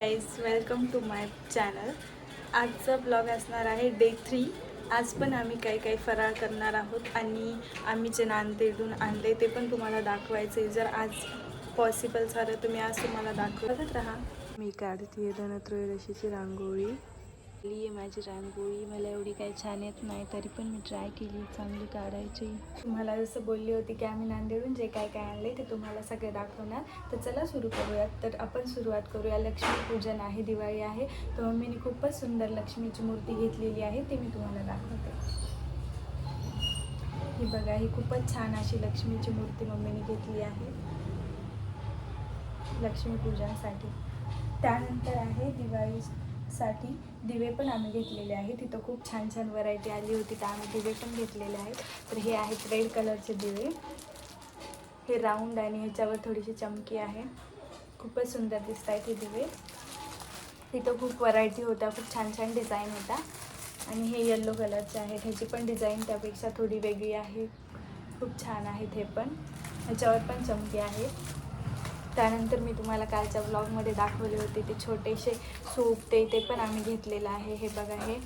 Guys welcome to my channel. आजचा blog असणार आहे डे 3. आज पण आम्ही काही फराळ करणार आहोत आणि आम्ही जे नांदेडून आणले ते पण तुम्हाला दाखवायचे. जर आज पॉसिबल झालं तर मी आज तुम्हाला दाखवत राहा. मी काढते धनत्रयोदशीची रांगोळी. आहे माझी रांगोळी मला एवढी काही छान येत नाही, तरी पण मी ट्राय केली चांगली काढायची. तुम्हाला जसं बोलली होती की आम्ही नांदेडून जे काय आणले ते तुम्हाला सगळे दाखवणार. तर चला सुरू करूयात. तर आपण सुरुवात करूया. लक्ष्मीपूजन आहे, दिवाळी आहे, तर मम्मीने खूपच सुंदर लक्ष्मीची मूर्ती घेतलेली आहे, ते मी तुम्हाला दाखवते. ही बघा, ही खूपच छान अशी लक्ष्मीची मूर्ती मम्मीने घेतली आहे लक्ष्मीपूजनासाठी. त्यानंतर आहे दिवाळीसाठी दिवे पण आम्ही घेतलेले आहेत. तिथं खूप छान छान व्हरायटी आली होती, तर आम्ही दिवे पण घेतलेले आहेत. तर हे आहेत रेड कलरचे दिवे. हे राऊंड आणि ह्याच्यावर थोडीशी चमकी आहे. खूपच सुंदर दिसत आहेत हे दिवे. तिथं खूप व्हरायटी होत्या, खूप छान छान डिझाईन होता. आणि हे येल्लो कलरचे आहेत. ह्याची पण डिझाईन त्यापेक्षा थोडी वेगळी आहे. खूप छान आहेत हे पण. ह्याच्यावर पण चमकी आहे. त्यानंतर मी तुम्हाला कालच्या व्लॉगमध्ये दाखवले होते ते छोटेसे सूप, ते पण आम्ही घेतलेलं आहे. हे बघा, हे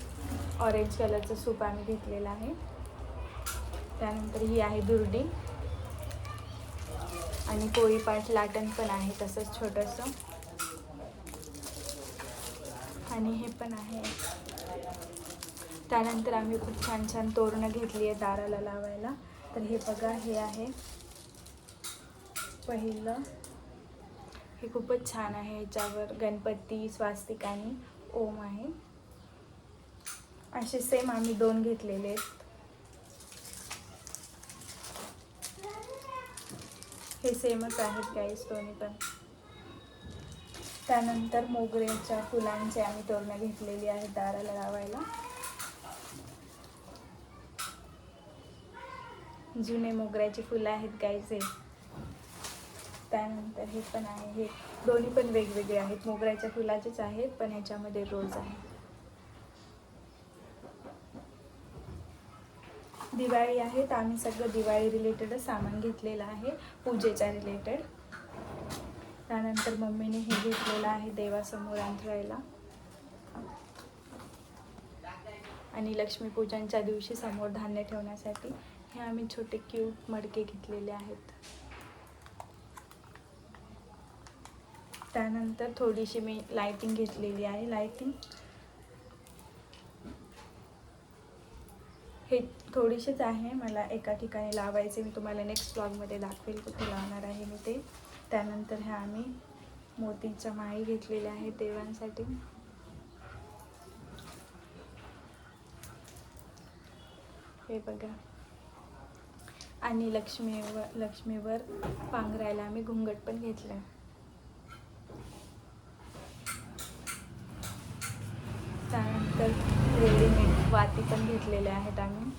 ऑरेंज कलरचं सूप आम्ही घेतलेलं आहे. त्यानंतर ही आहे दुर्डी आणि पोळीपाट लाटण पण आहे तसंच छोटंसं. आणि हे पण आहे. त्यानंतर आम्ही खूप छान छान तोरणं घेतली आहे दाराला लावायला. तर हे बघा, हे आहे पहिलं. हे खूपच छान आहे. ह्याच्यावर गणपती, स्वास्तिक आणि ओम आहे. असे सेम आम्ही 2 घेतलेले आहेत. हे सेमच आहेत गाईस दोन्ही पण. त्यानंतर मोगऱ्याच्या फुलांचे आम्ही तोरणं घेतलेली आहेत दाराला लावायला. जुने मोगऱ्याची फुलं आहेत गाईस हे. त्यानंतर हे पण आहे. हे दोन्ही पण वेगवेगळे आहेत. मोगऱ्याच्या फुलाचेच आहेत, पण ह्याच्यामध्ये रोज आहे. दिवाळी आहे, तर आम्ही सगळं दिवाळी रिलेटेडच सामान घेतलेलं आहे, पूजेच्या रिलेटेड. त्यानंतर मम्मीने हे घेतलेलं आहे देवासमोर अंथरायला. आणि लक्ष्मीपूजनच्या दिवशी समोर धान्य ठेवण्यासाठी हे आम्ही छोटे क्यूट मडके घेतलेले आहेत. त्यानंतर थोडीशी मी लायटिंग घेतलेली आहे. लायटिंग हे थोडीशीच आहे, मला एका ठिकाणी लावायचे. मी तुम्हाला नेक्स्ट ब्लॉगमध्ये दाखवेल कुठे लावणार आहे मी ते. त्यानंतर ह्या आम्ही मोतीच्या माळी घेतलेल्या आहेत देवांसाठी. हे बघा. आणि लक्ष्मीवर पांघरायला आम्ही घुंगट पण घेतलं. त्यानंतर रेडीमेड वाती पण घेतलेल्या आहेत आम्ही.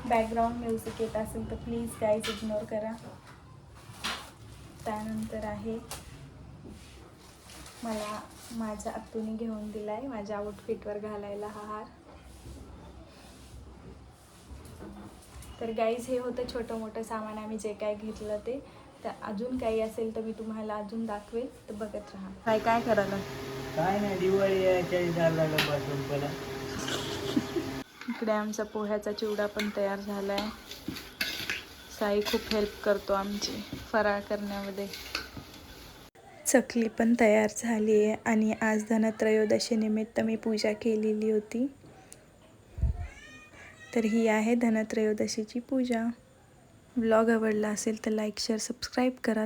बॅकग्राऊंड म्युझिक येत असेल तर प्लीज गाईज इग्नोर करा. त्यानंतर आहे मला माझ्या आत्तूने घेऊन दिला आहे माझ्या आउटफिटवर घालायला हा हार. तर गाईज हे होतं छोटं मोठं सामान आम्ही जे काय घेतलं ते. तर अजून काही असेल तर मी तुम्हाला अजून दाखवेल, तर बघत राहा. काय करायला? काय नाही, दिवाळी इकडे आमचा पोह्याचा चिवडा पण तयार झाला आहे. साई खूप हेल्प करतो आमची फराळ करण्यामध्ये. चकली पण तयार झाली आहे आणि आज धनत्रयोदशीनिमित्त मी पूजा केलेली होती. तर ही आहे धनत्रयोदशीची पूजा. व्लॉग आवडला असेल तर लाईक, शेअर, सबस्क्राईब करा.